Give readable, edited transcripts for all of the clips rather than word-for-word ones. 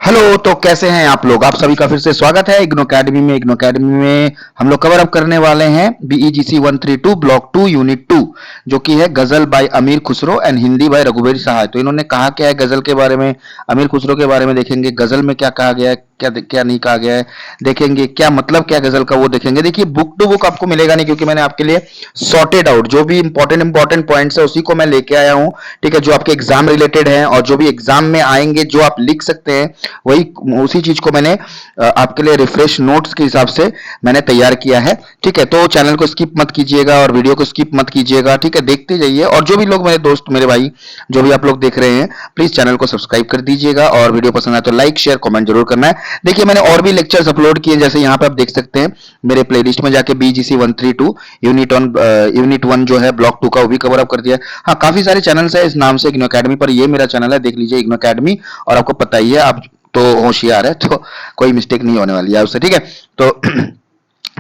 Hello. तो कैसे हैं आप लोग? आप सभी का फिर से स्वागत है इग्नो अकेडमी में। इग्नो अकेडमी में हम लोग कवर अप करने वाले हैं बीईजीसी 132 ब्लॉक 2 यूनिट 2, जो कि है गजल by Amir Khusro and Hindi bye रघुवीर सहाय। तो इन्होंने कहा क्या है गजल के बारे में, अमीर खुसरो के बारे में देखेंगे, गजल में क्या कहा गया है, क्या क्या नहीं कहा गया है देखेंगे, क्या मतलब क्या गजल का वो देखेंगे। देखिए, बुक टू बुक आपको मिलेगा नहीं, क्योंकि मैंने आपके लिए सॉर्टेड आउट जो भी इंपॉर्टेंट पॉइंट्स है उसी को मैं लेके आया हूँ। ठीक है, जो आपके एग्जाम रिलेटेड है और जो भी एग्जाम में आएंगे, जो आप लिख सकते हैं, वही उसी चीज को मैंने आपके लिए रिफ्रेश नोट्स के हिसाब से मैंने तैयार किया है। ठीक है, तो चैनल को स्किप मत कीजिएगा और वीडियो को स्किप मत कीजिएगा। ठीक है, देखते जाइए। और जो भी लोग मेरे दोस्त, मेरे भाई, जो भी आप लोग देख रहे हैं, प्लीज चैनल को सब्सक्राइब कर दीजिएगा और वीडियो पसंद आए तो लाइक शेयर कमेंट जरूर करना है। देखिए, मैंने और भी लेक्चर्स अपलोड किए, जैसे यहाँ पे आप देख सकते हैं मेरे प्लेलिस्ट में जाके बीजीसी 132 यूनिट 1 जो है ब्लॉक 2 का, वो भी कवर अप कर दिया है। हाँ, काफी सारे चैनल्स है इस नाम से इग्नो अकेडमी पर। ये मेरा चैनल है, देख लीजिए इग्नो अकेडमी। और आपको पता ही है, आप तो होशियार है, तो कोई मिस्टेक नहीं होने वाली है उससे। ठीक है, तो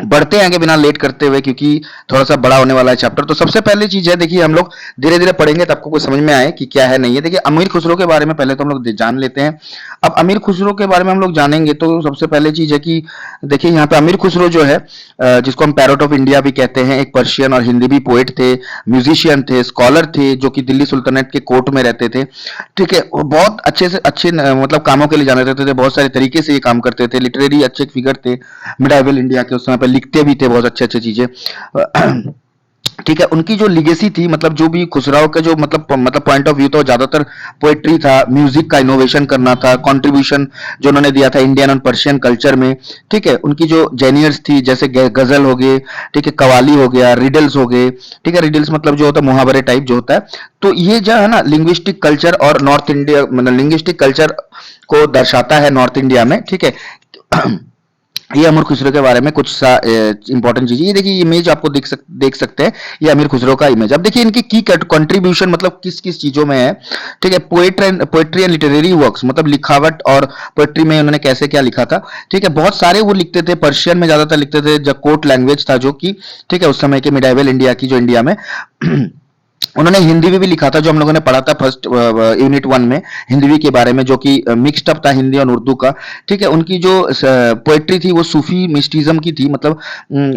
बढ़ते हैं आगे बिना लेट करते हुए, क्योंकि थोड़ा सा बड़ा होने वाला है चैप्टर। तो सबसे पहली चीज है, देखिए हम लोग धीरे धीरे पढ़ेंगे तो आपको कुछ समझ में आए कि क्या है नहीं है। देखिए, अमीर खुसरो के बारे में पहले तो हम लोग जान लेते हैं। अब अमीर खुसरो के बारे में हम लोग जानेंगे तो सबसे पहले चीज है कि देखिए यहाँ पे अमीर खुसरो जो है, जिसको हम पैरोट ऑफ इंडिया भी कहते हैं, एक पर्शियन और हिंदी भी पोएट थे, म्यूजिशियन थे, स्कॉलर थे, जो कि दिल्ली सुल्तानेट के कोर्ट में रहते थे। ठीक है, वो बहुत अच्छे से अच्छे मतलब कामों के लिए जाने जाते थे, बहुत सारे तरीके से ये काम करते थे, लिटरेरी अच्छे फिगर थे मिडाइवल इंडिया के। उस समय पे लिखते भी थे बहुत अच्छे अच्छे चीजें। ठीक है, उनकी जो लिगेसी थी, मतलब जो भी खुसराव का जो मतलब पॉइंट ऑफ व्यू था, ज्यादातर पोएट्री था, म्यूजिक का इनोवेशन करना था, कंट्रीब्यूशन जो उन्होंने दिया था इंडियन और पर्शियन कल्चर में। ठीक है, उनकी जो जेनियर्स थी, जैसे गजल हो गए, ठीक है, कवाली हो गया, रिडल्स हो गए। ठीक है, रिडल्स मतलब जो होता है मुहावरे टाइप जो होता है। तो ये जो है ना, लिंग्विस्टिक कल्चर और नॉर्थ इंडिया, मतलब लिंग्विस्टिक कल्चर को दर्शाता है नॉर्थ इंडिया में। ठीक है, ये अमीर खुसरो के बारे में कुछ इंपॉर्टेंट चीज। ये देखिए, इमेज आपको देख सकते हैं, ये अमीर खुसरो का इमेज। अब देखिए इनकी की कंट्रीब्यूशन मतलब किस किस चीजों में है। ठीक है, पोएट्री एंड लिटरेरी वर्क्स, मतलब लिखावट और पोएट्री में उन्होंने कैसे क्या लिखा था। ठीक है, बहुत सारे वो लिखते थे, पर्शियन में ज्यादातर लिखते थे, जकोट लैंग्वेज था जो कि, ठीक है, उस समय के मिडाइवल इंडिया की, जो इंडिया में उन्होंने हिंदी में भी लिखा था, जो हम लोगों ने पढ़ा था फर्स्ट यूनिट 1 में, हिंदी के बारे में, जो कि मिक्स्ड अप था हिंदी और उर्दू का। ठीक है, उनकी जो पोएट्री थी वो सूफी मिस्टिज्म की थी, मतलब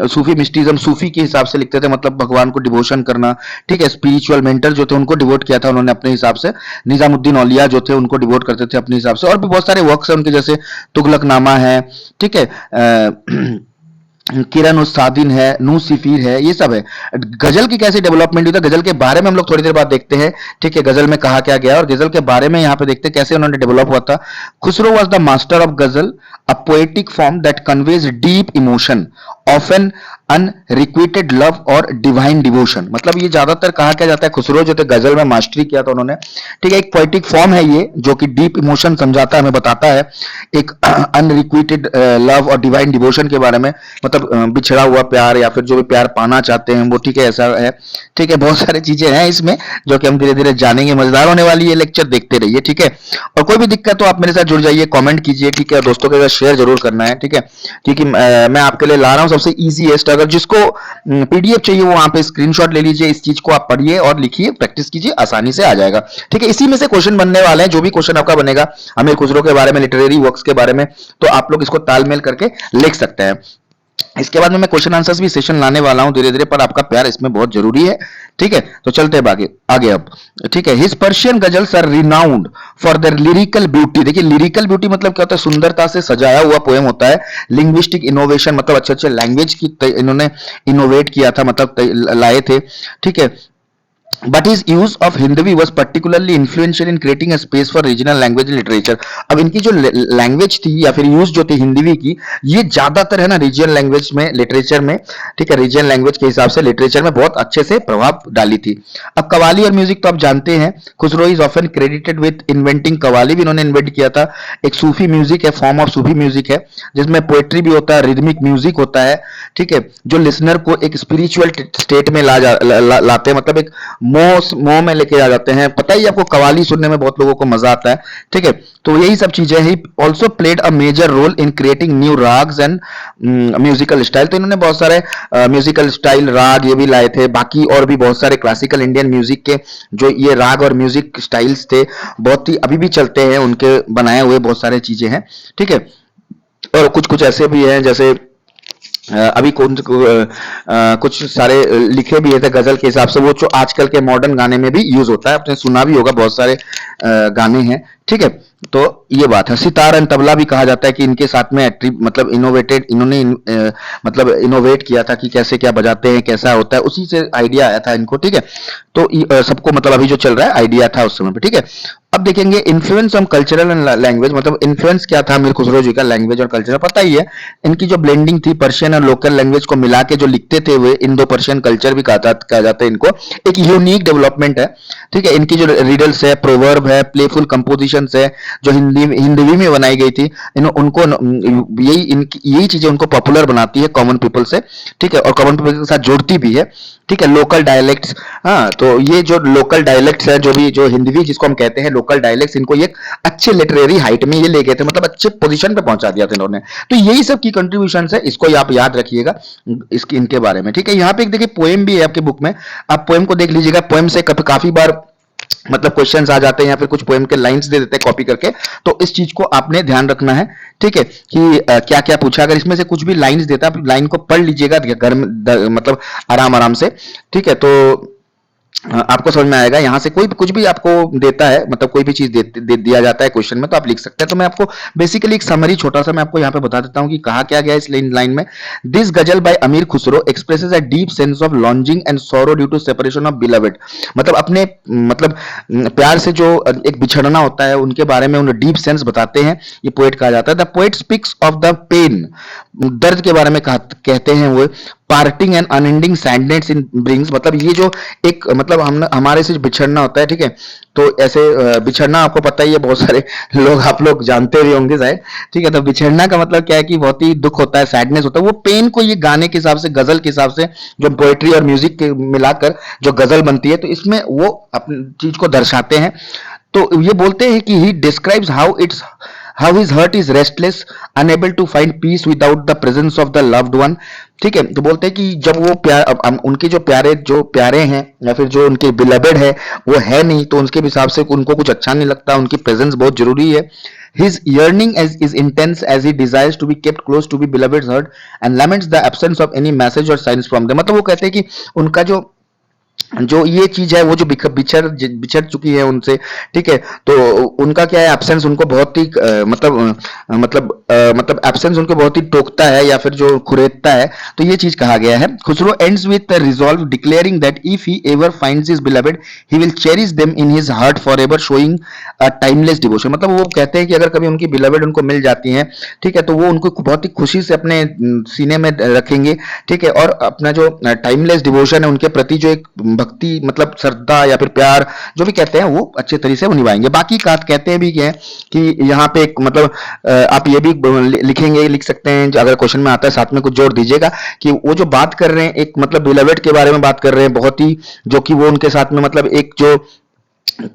सूफी मिस्टिज्म, सूफी के हिसाब से लिखते थे, मतलब भगवान को डिवोशन करना। ठीक है, स्पिरिचुअल मेंटर जो थे उनको डिवोट किया था उन्होंने अपने हिसाब से, निजामुद्दीन औलिया जो थे उनको डिवोट करते थे अपने हिसाब से। और भी बहुत सारे वर्क्स हैं उनके, जैसे तुगलकनामा है, ठीक है, किरण उस्तादीन है, नू सिफीर है, ये सब है। गजल की कैसे डेवलपमेंट हुई था, गजल के बारे में हम लोग थोड़ी देर बाद देखते हैं। ठीक है, गजल में कहा क्या गया और गजल के बारे में यहाँ पे देखते हैं कैसे उन्होंने डेवलप हुआ था। Khusro was the master of ghazal, a poetic form that conveys deep emotion, often unrequited love और डिवाइन डिवोशन। मतलब ये ज्यादातर कहा क्या जाता है, खुसरो जो थे गजल में मास्टरी किया था उन्होंने। ठीक है, एक पोएटिक फॉर्म है ये, जो कि डीप इमोशन समझाता है, हमें बताता है एक अनरिक्विटेड लव और डिवाइन डिवोशन के बारे में, मतलब बिछड़ा हुआ प्यार या फिर जो भी प्यार पाना चाहते हैं वो। ठीक है, ऐसा है। ठीक है, बहुत सारी चीजें हैं इसमें जो कि हम धीरे धीरे जानेंगे। मजेदार होने वाली ये लेक्चर, देखते रहिए। ठीक है, और कोई भी दिक्कत तो आप मेरे साथ जुड़ जाइए, कमेंट कीजिए। ठीक है, दोस्तों के साथ शेयर जरूर करना है। ठीक है, क्योंकि मैं आपके लिए ला रहा हूं सबसे इजीएस्ट। अगर जिसको पीडीएफ चाहिए वो वहां पे स्क्रीनशॉट ले लीजिए, इस चीज को आप पढ़िए और लिखिए, प्रैक्टिस कीजिए, आसानी से आ जाएगा। ठीक है, इसी में से क्वेश्चन बनने वाले हैं, जो भी क्वेश्चन आपका बनेगा अमीर खुसरो के बारे में, लिटरेरी वर्क्स के बारे में, तो आप लोग इसको तालमेल करके लिख सकते हैं। इसके बाद में मैं क्वेश्चन आंसर्स भी सेशन लाने वाला हूं धीरे धीरे, पर आपका प्यार इसमें बहुत जरूरी है। ठीक है, तो चलते हैं आगे आगे अब। ठीक है, his Persian ghazals are renowned for their lyrical beauty. देखिए, लिरिकल ब्यूटी मतलब क्या होता है, सुंदरता से सजाया हुआ पोएम होता है। लिंग्विस्टिक इनोवेशन मतलब अच्छे अच्छे लैंग्वेज की इन्होंने इनोवेट किया था, मतलब लाए थे। ठीक है, but his use of Hindi was particularly influential in creating a space for regional language and literature। अब इनकी जो लैंग्वेज थी या फिर यूज जो थी हिंदी की, ये ज्यादातर है ना रीजनल लैंग्वेज में, लिटरेचर में। ठीक है, रीजनल लैंग्वेज के हिसाब से लिटरेचर में बहुत अच्छे से प्रभाव डाली थी। अब कवाली और म्यूजिक तो आप जानते हैं, Khusro is often credited with inventing, qawwali भी इन्होंने इन्वेंट किया था। एक सूफी म्यूजिक है, फॉर्म ऑफ सूफी म्यूजिक है, जिसमें पोएट्री भी होता है, रिदमिक म्यूजिक होता है। ठीक है, जो लिसनर को एक स्पिरिचुअल स्टेट में लाते हैं, मतलब एक मोह मोह में लेके आ जाते हैं। पता ही आपको कवाली सुनने में बहुत लोगों को मजा आता है, ठीक है। तो यही सब चीजें। He also played a major role in creating new ragas and musical style. तो इन्होंने बहुत सारे म्यूजिकल स्टाइल, राग ये भी लाए थे, बाकी और भी बहुत सारे क्लासिकल इंडियन म्यूजिक के जो ये राग और म्यूजिक स्टाइल्स थे, बहुत ही अभी भी चलते हैं, उनके बनाए हुए बहुत सारे चीजें हैं, ठीक है। और कुछ कुछ ऐसे भी हैं जैसे अभी कुछ सारे लिखे भी थे गजल के हिसाब से, वो जो आजकल के मॉडर्न गाने में भी यूज होता है, आपने सुना भी होगा, बहुत सारे गाने हैं, ठीक है। तो ये बात है। सितार एंड तबला भी कहा जाता है कि इनके साथ में मतलब इनोवेटेड, इन्होंने मतलब इनोवेट किया था कि कैसे क्या बजाते हैं, कैसा होता है, उसी से आइडिया आया था इनको, ठीक है। तो सबको मतलब अभी जो चल रहा है आइडिया था उस समय पे, ठीक है। अब देखेंगे influence on cultural and language, मतलब इन्फ्लुएंस क्या था अमीर खुसरो जी का लैंग्वेज और कल्चर, पता ही है। इनकी जो ब्लेंडिंग थी पर्शियन और लोकल लैंग्वेज को मिला के जो लिखते थे वे इंडो पर्शियन कल्चर भी कहा जाता है इनको। एक यूनिक डेवलपमेंट है, ठीक है। इनकी जो रिडल्स है, प्रोवर्ब है, प्लेफुल कंपोजिशंस है, जो हिंदी में बनाई गई थी, उनको यही चीजें उनको पॉपुलर बनाती है कॉमन पीपल से, ठीक है, और कॉमन पीपल के साथ जोड़ती भी है, ठीक है। लोकल डायलेक्ट्स, हाँ, तो ये जो लोकल डायलेक्ट्स है, जो हिंदवी जिसको हम कहते हैं लोकल डायलेक्ट्स, इनको ये अच्छे लिटरेरी हाइट में ये ले गए थे, मतलब अच्छे पोजीशन पे पहुंचा दिया था इन्होंने। तो यही सब की कंट्रीब्यूशन है, इसको आप याद रखिएगा इसके इनके बारे में, ठीक है। यहाँ पे एक देखिए पोएम भी है आपके बुक में, आप पोएम को देख लीजिएगा। पोएम से काफी बार मतलब क्वेश्चंस आ जाते हैं या फिर कुछ पोएम के लाइंस दे देते हैं कॉपी करके, तो इस चीज को आपने ध्यान रखना है, ठीक है, कि क्या क्या पूछा। अगर इसमें से कुछ भी लाइंस देता है, आप लाइन को पढ़ लीजिएगा घर में, मतलब आराम आराम से, ठीक है। तो आपको समझ में आएगा। यहाँ से कोई कुछ भी आपको देता है, मतलब कोई भी चीज दिया जाता है क्वेश्चन में, तो आप लिख सकते हैं। तो मैं आपको बेसिकली एक समरी छोटा सा मैं आपको यहाँ पे बता देता हूँ कि कहा क्या गया इस लाइन में। This ghazal by Amir Khusro expresses a deep sense of longing and sorrow due to separation of beloved. मतलब अपने मतलब प्यार से जो एक बिछड़ना होता है उनके बारे में उन्हें डीप सेंस बताते हैं, ये पोएट कहा जाता है। The poet speaks of the pain, दर्द के बारे में कहते हैं वो। Parting and unending sadness in brings, मतलब ये जो एक मतलब हमारे से बिछड़ना होता है, ठीक है। तो ऐसे बिछड़ना आपको पता ही है, बहुत सारे लोग आप लोग जानते भी होंगे शायद, ठीक है। तो बिछड़ना का मतलब क्या है कि बहुत ही दुख होता है, सैडनेस होता है। वो पेन को ये गाने के हिसाब से, गजल के हिसाब से, जो पोएट्री और म्यूजिक के मिलाकर जो गजल बनती है, तो इसमें वो अपनी चीज को दर्शाते हैं। तो ये बोलते हैं कि he describes how his heart is restless, unable to find peace without the presence of the loved one, ठीक है। तो बोलते हैं कि जब वो उनके जो प्यारे हैं या फिर जो उनके बिलवेड है वो है नहीं, तो उनके हिसाब से उनको कुछ अच्छा नहीं लगता, उनकी प्रेजेंस बहुत जरूरी है। His yearning is intense as he desires to be kept close to be beloved's heart and laments the absence of any message or signs from them। मतलब वो कहते हैं कि उनका जो ये चीज है वो जो बिछड़ चुकी है उनसे, ठीक है। तो उनका क्या है, एब्सेंस उनको बहुत ही मतलब एब्सेंस उनको बहुत ही टोकता है या फिर जो खुरेदता है। तो ये चीज कहा गया है। Khusro ends with resolve declaring that if he ever finds his beloved he will cherish them in his heart forever, showing a timeless devotion. मतलब वो कहते हैं कि अगर कभी उनकी बिलवेड उनको मिल जाती है, ठीक है, तो वो उनको बहुत ही खुशी से अपने सीने में रखेंगे, ठीक है। और अपना जो टाइमलेस डिवोशन है उनके प्रति, जो एक भक्ति मतलब श्रद्धा या फिर प्यार जो भी कहते हैं, वो अच्छे तरीके से वो निभाएंगे। बाकी कहते हैं भी कि यहाँ पे एक मतलब आप ये भी लिख सकते हैं, अगर क्वेश्चन में आता है साथ में कुछ जोड़ दीजिएगा कि वो जो बात कर रहे हैं एक मतलब बिलवेड के बारे में बात कर रहे हैं, बहुत ही जो कि वो उनके साथ में मतलब एक जो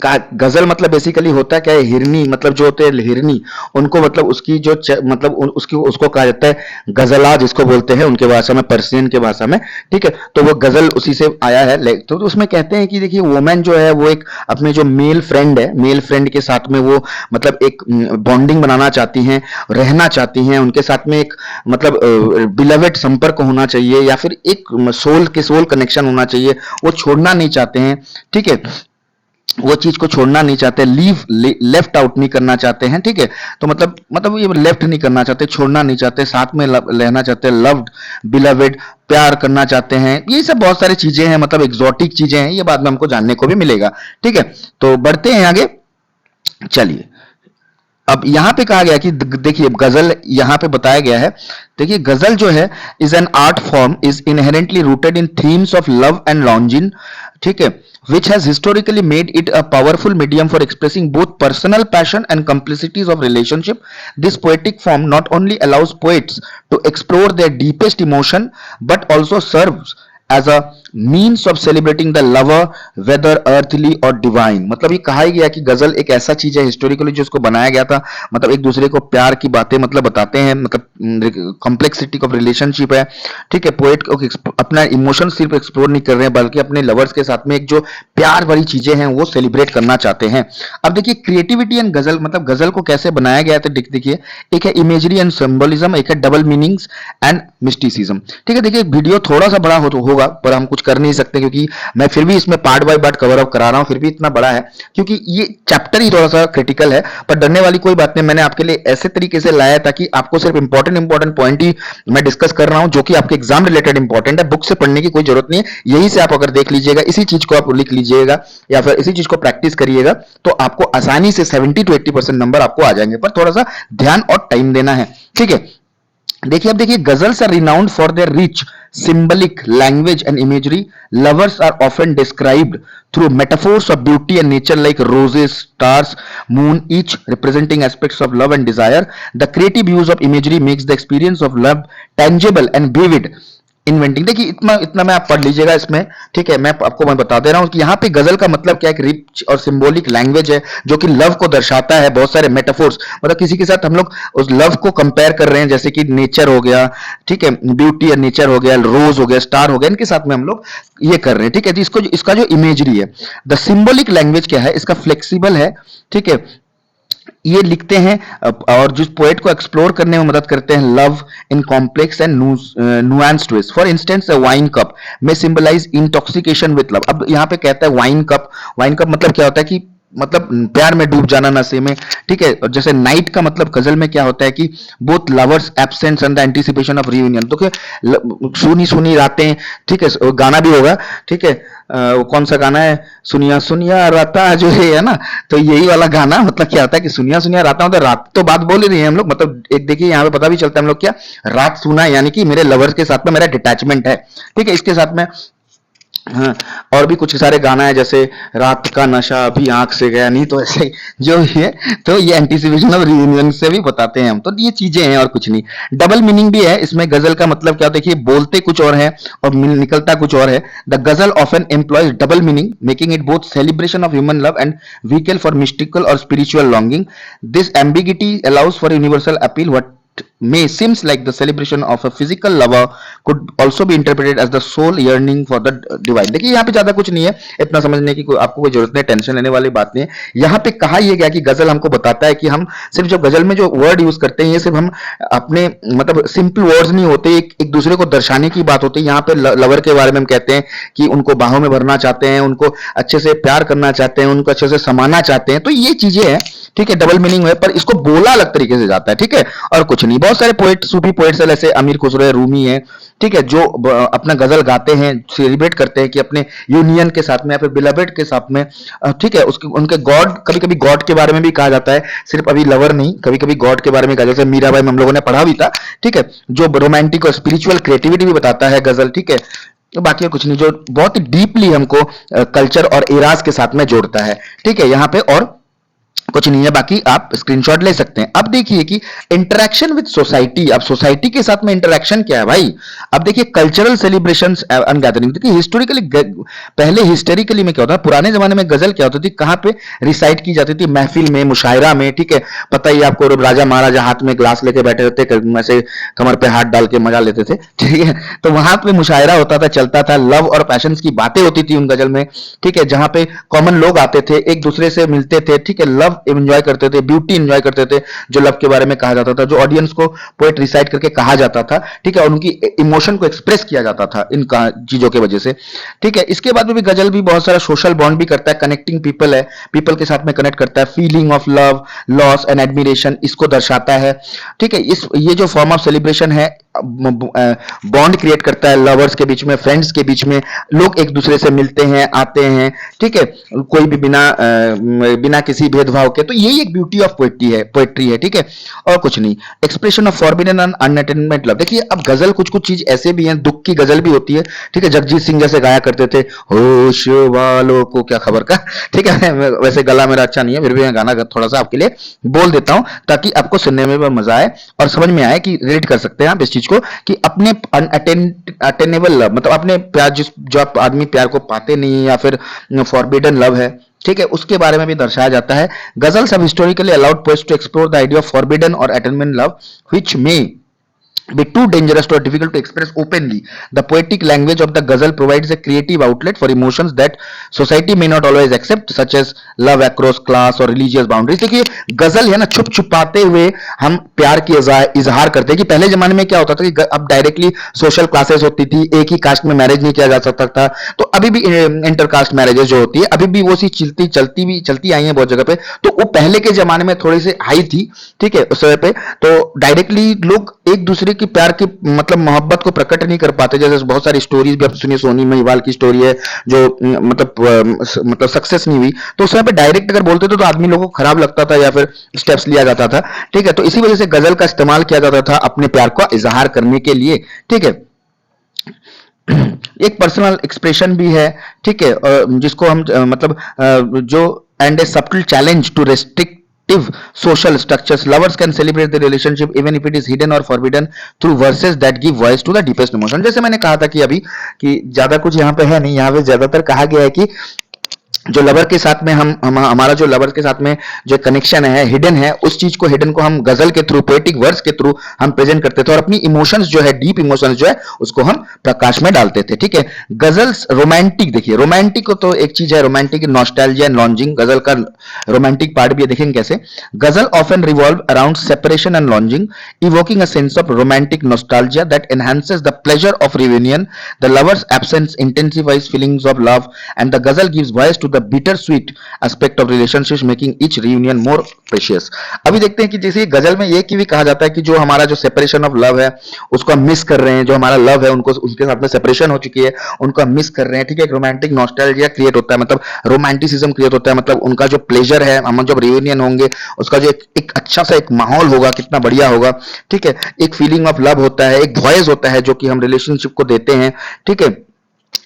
गजल मतलब बेसिकली होता क्या है, हिरनी, मतलब जो होते हैं हिरनी, उनको मतलब उसकी जो मतलब उसको कहा जाता है गजला, जिसको बोलते हैं उनके भाषा में, पर्शियन के भाषा में, ठीक है। तो वो गजल उसी से आया है। तो उसमें कहते हैं कि देखिए वुमेन जो है वो एक अपने जो मेल फ्रेंड है, मेल फ्रेंड के साथ में वो मतलब एक बॉन्डिंग बनाना चाहती हैं, रहना चाहती हैं, उनके साथ में एक मतलब बिलवेड संपर्क होना चाहिए या फिर एक सोल कनेक्शन होना चाहिए, वो छोड़ना नहीं चाहते हैं, ठीक है। वो चीज को छोड़ना नहीं चाहते, लेफ्ट आउट नहीं करना चाहते हैं, ठीक है। तो मतलब ये लेफ्ट नहीं करना चाहते, छोड़ना नहीं चाहते, साथ में रहना चाहते, लव्ड, बिलवेड, प्यार करना चाहते हैं। ये सब बहुत सारी चीजें हैं, मतलब एग्जॉटिक चीजें हैं, ये बाद में हमको जानने को भी मिलेगा, ठीक है। तो बढ़ते हैं आगे, चलिए। अब यहां पे कहा गया कि देखिए गजल यहां पे बताया गया है, देखिए गजल जो है is an art form, is inherently rooted in themes of love and lodging, ठीक है, which has historically made it a powerful medium for expressing both personal passion and complicities of relationship. This poetic form not only allows poets to explore their deepest emotion but also serves as a means of celebrating the lover whether earthly और divine. मतलब ये कहा ही गया कि गजल एक ऐसा चीज है हिस्टोरिकली जो उसको बनाया गया था, मतलब एक दूसरे को प्यार की बातें मतलब बताते हैं, मतलब कॉम्प्लेक्सिटी ऑफ रिलेशनशिप है, ठीक है। पोएट अपना इमोशन सिर्फ एक्सप्लोर नहीं कर रहे हैं बल्कि अपने लवर्स के साथ में एक जो प्यार वाली चीजें हैं वो सेलिब्रेट करना चाहते हैं। अब देखिए क्रिएटिविटी एंड गजल, मतलब गजल को कैसे बनाया गया था, देखिए एक है इमेजरी एंड सिंबलिज्म, एक है डबल मीनिंग्स एंड मिस्टिसिज्म, ठीक है। देखिए वीडियो थोड़ा सा बड़ा होगा पर हम कुछ कर नहीं सकते क्योंकि मैं फिर भी इसमें part by part cover up करा रहा हूं, फिर भी इतना बड़ा है क्योंकि ये चैप्टर ही थोड़ा सा क्रिटिकल है। पर डरने वाली कोई बात नहीं, मैंने आपके लिए ऐसे तरीके से लाया ताकि आपको सिर्फ इंपॉर्टेंट पॉइंट ही मैं डिस्कस कर रहा हूं जो कि आपके एग्जाम रिलेटेड इंपॉर्टेंट है। बुक से पढ़ने की कोई जरूरत नहीं है, यही से आप अगर देख लीजिएगा, इसी चीज को आप लिख लीजिएगा या फिर इसी चीज को प्रैक्टिस करिएगा तो आपको आसानी से 70 to 80% नंबर आपको आ जाएंगे, पर थोड़ा सा ध्यान और टाइम देना है, ठीक है। देखिए अब देखिए ghazals are renowned for their rich symbolic language and imagery. Lovers are often described through metaphors of beauty and nature like roses, stars, moon, each representing aspects of love and desire. The creative use of imagery makes the experience of love tangible and vivid. Inventing, देखिए इतना इतना मैं आप पढ़ लीजिएगा इसमें, ठीक है। मैं बता दे रहा हूं कि यहाँ पे गजल का मतलब क्या है, रिच और सिंबॉलिक लैंग्वेज है जो कि लव को दर्शाता है, बहुत सारे मेटाफोर्स, मतलब किसी के साथ हम लोग उस लव को कंपेयर कर रहे हैं, जैसे कि नेचर हो गया, ठीक है, ब्यूटी और नेचर हो गया, रोज हो गया, स्टार हो गया, इनके साथ में हम लोग ये कर रहे हैं, ठीक है। इसको इसका जो इमेजरी है, द सिंबॉलिक लैंग्वेज क्या है, इसका फ्लेक्सिबल है, ठीक है। ये लिखते हैं और जिस पोएट को एक्सप्लोर करने में मदद करते हैं love in complex and nuanced ways. For instance wine cup में सिंबलाइज इंटॉक्सिकेशन विद लव। अब यहाँ पे कहता है वाइन कप, वाइन कप मतलब क्या होता है कि मतलब प्यार में डूब जाना, नशे में, ठीक है। और जैसे नाइट का मतलब गजल में क्या होता है कि both lovers absence and the anticipation of reunion, तो सुनी सुनी रातें, ठीक है, गाना भी होगा, ठीक है। वो कौन सा गाना है, सुनिया सुनिया राता जो है ना, तो यही वाला गाना मतलब क्या होता है कि सुनिया सुनिया राता, मतलब रात तो बात बोल ही रही है हम लोग, मतलब एक देखिए यहाँ पे पता भी चलता है हम लोग क्या रात सुना, यानी कि मेरे लवर्स के साथ में मेरा डिटैचमेंट है, ठीक है। इसके साथ में हाँ, और भी कुछ सारे गाना है जैसे रात का नशा अभी आंख से गया नहीं, तो ऐसे जो भी है, तो ये एंटीसिपेशन ऑफ रियूनियन से भी बताते हैं हम, तो ये चीजें हैं और कुछ नहीं। डबल मीनिंग भी है इसमें, गजल का मतलब क्या, देखिए बोलते कुछ और है और निकलता कुछ और है। The ghazal often employs double meaning making it both celebration of human love and vehicle for mystical और spiritual longing. This ambiguity allows for universal appeal what may seems like the celebration of a physical lover could also be interpreted as the soul yearning for the divine। देखिए यहाँ पे ज्यादा कुछ नहीं है, इतना समझने की आपको कोई जरूरत नहीं, टेंशन लेने वाली बात नहीं है। यहाँ पे कहा यह गया कि गजल हमको बताता है कि हम सिर्फ जो गजल में जो वर्ड यूज करते हैं ये सिर्फ हम अपने मतलब सिंपल वर्ड्स नहीं होते, एक दूसरे को दर्शाने की बात होती है। यहाँ पे लवर के बारे में हम कहते हैं कि उनको बाहों में भरना चाहते हैं, उनको अच्छे से प्यार करना चाहते हैं, उनको अच्छे से समाना चाहते हैं, तो ये चीजें हैं, ठीक है। डबल मीनिंग है पर इसको बोला अलग तरीके से जाता है, ठीक है, और कुछ नहीं। बहुत सारे पोएट, सूफी पोएट्स है, जैसे अमीर खुसरो है, रूमी है, ठीक है, जो अपना गजल गाते हैं, सेलिब्रेट करते हैं कि अपने यूनियन के साथ में या फिर बिलवेड के साथ में, ठीक है। उसके उनके गॉड, कभी कभी गॉड के बारे में भी कहा जाता है, सिर्फ अभी लवर नहीं, कभी कभी गॉड के बारे में कहा, जैसे मीराबाई में हम लोगों ने पढ़ा भी था, ठीक है, जो रोमांटिक और स्पिरिचुअल क्रिएटिविटी भी बताता है गजल, ठीक है। तो बाकी कुछ नहीं, जो बहुत ही डीपली हमको कल्चर और एराज के साथ में जोड़ता है, ठीक है। यहाँ पे और कुछ नहीं है, बाकी आप स्क्रीनशॉट ले सकते हैं। अब देखिए कि इंटरेक्शन विद सोसाइटी, अब सोसाइटी के साथ में इंटरेक्शन क्या है भाई। अब देखिए कल्चरल सेलिब्रेशंस एंड गैदरिंग, देखिए हिस्टोरिकली, पहले हिस्टोरिकली में क्या होता है, पुराने जमाने में गजल क्या होती थी, कहां पे रिसाइट की जाती थी, महफिल में, मुशायरा में, ठीक है। पता ही आपको, राजा महाराजा हाथ में ग्लास लेके बैठे रहते, ऐसे कमर पे हाथ डाल के मजा लेते थे, ठीक है। तो वहां पे मुशायरा होता था, चलता था, लव और पैशन की बातें होती थी उन गजल में, ठीक है, जहां पे कॉमन लोग आते थे, एक दूसरे से मिलते थे, ठीक है, लव एंजॉय करते थे, ब्यूटी एंजॉय करते थे, जो लव के बारे में कहा जाता था, जो ऑडियंस को पोएट रिसाइट करके कहा जाता था, ठीक है, और उनकी इमोशन को एक्सप्रेस किया जाता था इन चीजों की वजह से, ठीक है। इसके बाद में भी गजल भी बहुत सारा सोशल बॉन्ड भी करता है, कनेक्टिंग पीपल है, पीपल के साथ में कनेक्ट करता है, feeling of love, loss and admiration इसको दर्शाता है, ठीक है। ये जो फॉर्म ऑफ सेलिब्रेशन है बॉन्ड क्रिएट करता है लवर्स के बीच में, फ्रेंड्स के बीच में, लोग एक दूसरे से मिलते हैं, आते हैं, ठीक है, कोई भी बिना किसी भेदभाव के, तो यही एक ब्यूटी ऑफ पोएट्री है, ठीक है, और कुछ नहीं। Expression of forbidden and unattained love, देखिए अब गजल कुछ चीज ऐसे भी हैं, दुख की गजल भी होती है, ठीक है, जगजीत सिंह जैसे गाया करते थे, होश वालों को क्या खबर का, ठीक है। वैसे गला मेरा अच्छा नहीं है, फिर भी मैं गाना थोड़ा सा आपके लिए बोल देता हूं ताकि आपको सुनने में भी मजा आए और समझ में आए कि रिलेट कर सकते हैं आप इस चीज चीज को कि अपने अटेनेबल लव, मतलब अपने प्यार, जो आदमी प्यार को पाते नहीं या फिर फॉरबिडन लव है, ठीक है, उसके बारे में भी दर्शाया जाता है। Ghazals have historically allowed poets to explore the idea of forbidden और attainment love which may be too dangerous or difficult to express openly. The poetic language of the ghazal provides a creative outlet for emotions that society may not always accept, such as love across class or religious boundaries. देखिए गजल है ना, छुप छुपाते हुए हम प्यार की इजहार करते हैं। कि पहले जमाने में क्या होता था कि अब डायरेक्टली सोशल क्लासेस होती थी, एक ही कास्ट में मैरिज नहीं किया जा सकता था, तो अभी भी इंटरकास्ट मैरिजेस जो होती है अभी भी वो सी चलती आई है बहुत जगह पे। तो वो पहले के जमाने में थोड़ी सी हाई थी, ठीक है, उस समय पे तो डायरेक्टली लोग एक दूसरे की प्यार की मतलब मोहब्बत को प्रकट नहीं कर पाते। जैसे बहुत सारी स्टोरीज भी आप सुनिए, सोनी महिवाल की स्टोरी है जो मतलब सक्सेस नहीं हुई, तो उस समय पे डायरेक्ट अगर बोलते थे तो आदमी लोगों को खराब लगता था या फिर स्टेप्स लिया जाता था, ठीक है। तो इसी वजह से गजल का इस्तेमाल किया जाता था अपने प्यार को इजहार करने के लिए, ठीक है। एक पर्सनल एक्सप्रेशन भी है, ठीक है, जिसको हम जो and a subtle challenge to restrict social structures. Lovers can celebrate the relationship even if it is hidden or forbidden through verses that give voice to the deepest emotion. जैसे मैंने कहा था कि अभी कि ज्यादा कुछ यहाँ पे है नहीं, यहाँ पे ज्यादातर कहा गया है कि जो लवर के साथ में हमारा जो लवर के साथ में जो कनेक्शन है हिडन है, उस चीज को हिडन को हम गजल के थ्रू, पोएटिक वर्ड्स के थ्रू हम प्रेजेंट करते थे और अपनी इमोशंस जो है, डीप इमोशंस जो है उसको हम प्रकाश में डालते थे, ठीक है। गजल्स रोमांटिक, देखिए रोमांटिक को तो एक चीज है रोमांटिक नॉस्टैल्जिया एंड लॉन्जिंग, गजल का रोमांटिक पार्ट भी है, देखेंगे कैसे। Ghazal often revolve around separation and longing, evoking a sense of romantic nostalgia that enhances the pleasure of reunion. The lover's absence intensifies feelings of love and the ghazal gives voice to the bittersweet aspect of relationships, making each reunion more precious. अभी देखते हैं कि जैसे गजल में ये की भी कहा जाता है कि जो हमारा जो सेपरेशन ऑफ लव है उसको हम मिस कर रहे हैं, जो हमारा लव है उनको उसके साथ में सेपरेशन हो चुकी है उनको हम मिस कर रहे हैं, ठीक है। एक रोमांटिक नॉस्टैल्जिया क्रिएट होता है, मतलब रोमांटिसिज्म क्रिएट होता है, मतलब उनका जो प्लेजर है, हम जब रियूनियन होंगे उसका जो एक अच्छा सा एक माहौल होगा, कितना बढ़िया होगा, ठीक है। एक फीलिंग ऑफ लव होता है, एक वॉइस होता है जो कि हम रिलेशनशिप को देते हैं, ठीक है,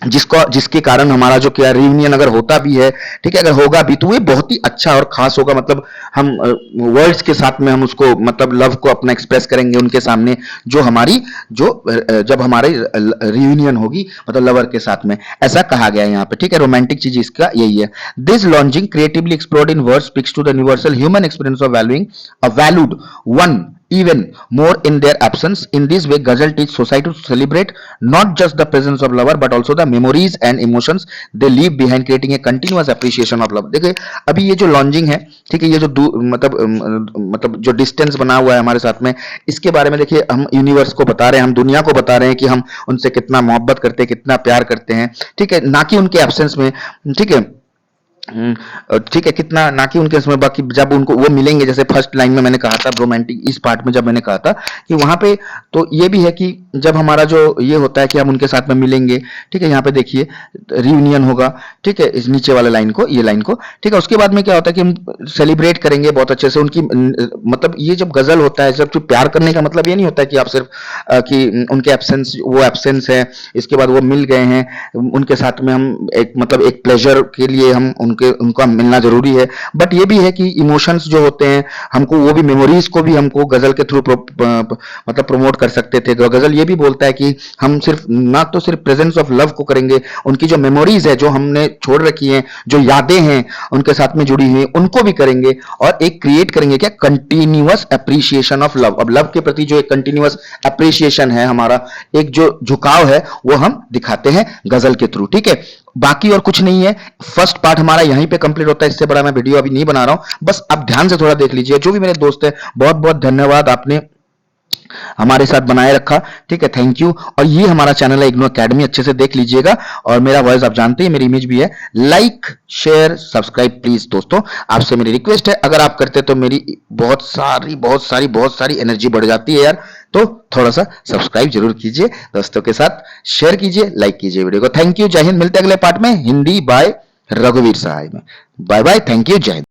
जिसके कारण हमारा जो क्या रियूनियन अगर होता भी है, ठीक है, अगर होगा भी तो ये बहुत ही अच्छा और खास होगा। मतलब हम वर्ड्स के साथ में हम उसको मतलब लव को अपना एक्सप्रेस करेंगे उनके सामने, जो हमारी जो जब हमारे रियूनियन होगी मतलब लवर के साथ में, ऐसा कहा गया है यहाँ पे, ठीक है। रोमांटिक चीज इसका यही है। This longing creatively explored in words speaks to the universal human experience of valuing a valued one even more in their absence. In this way, ghazal teach society to celebrate not just the presence of lover but also the memories and emotions they leave behind, creating a continuous appreciation of love. देखिए अभी ये जो lodging है, ठीक है, ये जो मतलब जो डिस्टेंस बना हुआ है हमारे साथ में, इसके बारे में देखिए हम यूनिवर्स को बता रहे हैं, हम दुनिया को बता रहे हैं कि हम उनसे कितना मोहब्बत करते हैं, कितना प्यार करते हैं, ठीक है, ना कि उनके एब्सेंस में, ठीक है, ठीक है, कितना ना कि उनके इसमें, बाकी जब उनको वो मिलेंगे, जैसे फर्स्ट लाइन में मैंने कहा था रोमांटिक इस पार्ट में जब मैंने कहा था कि वहां पे तो ये भी है कि जब हमारा जो ये होता है कि हम उनके साथ में मिलेंगे, ठीक है, यहाँ पे देखिए रियूनियन होगा, ठीक है, इस नीचे वाले लाइन को, ये लाइन को, ठीक है। उसके बाद में क्या होता है कि हम सेलिब्रेट करेंगे बहुत अच्छे से उनकी, मतलब ये जब गजल होता है, जब प्यार करने का मतलब ये नहीं होता है कि आप सिर्फ कि उनके एब्सेंस, वो एब्सेंस है, इसके बाद वो मिल गए हैं, उनके साथ में हम एक मतलब एक प्लेजर के लिए हम उनका मिलना जरूरी है, बट ये भी है कि इमोशंस जो होते हैं हमको, वो भी मेमोरीज को भी हमको गजल के थ्रू मतलब प्रमोट कर सकते थे। गजल ये भी बोलता है कि हम सिर्फ ना तो सिर्फ प्रेजेंस ऑफ लव को करेंगे, उनकी जो मेमोरीज है जो हमने छोड़ रखी हैं, जो यादें हैं उनके साथ में जुड़ी हुई उनको भी करेंगे और एक क्रिएट करेंगे क्या, कंटिन्यूअस अप्रिसिएशन ऑफ लव। अब लव के प्रति जो एक कंटिन्यूअस अप्रिसिएशन है हमारा, एक जो झुकाव है वो हम दिखाते हैं गजल के थ्रू, ठीक है। बाकी और कुछ नहीं है, फर्स्ट पार्ट हमारा यहीं पे कंप्लीट होता है, इससे बड़ा मैं वीडियो अभी नहीं बना रहा हूं, बस आप ध्यान से थोड़ा देख लीजिए। जो भी मेरे दोस्त है बहुत बहुत धन्यवाद, आपने हमारे साथ बनाए रखा, ठीक है, थैंक यू। और ये हमारा चैनल है इग्नो एकेडमी, अच्छे से देख लीजिएगा। और मेरा वॉइस आप जानते हैं, मेरी इमेज भी है, लाइक शेयर सब्सक्राइब प्लीज दोस्तों, आपसे मेरी रिक्वेस्ट है, अगर आप करते तो मेरी बहुत सारी एनर्जी बढ़ जाती है यार। तो थोड़ा सा सब्सक्राइब जरूर कीजिए, दोस्तों के साथ शेयर कीजिए, लाइक कीजिए वीडियो को। थैंक यू, जय हिंद। मिलते हैं अगले पार्ट में हिंदी बाय रघुवीर सहाय में। बाय बाय, थैंक यू, जय हिंद।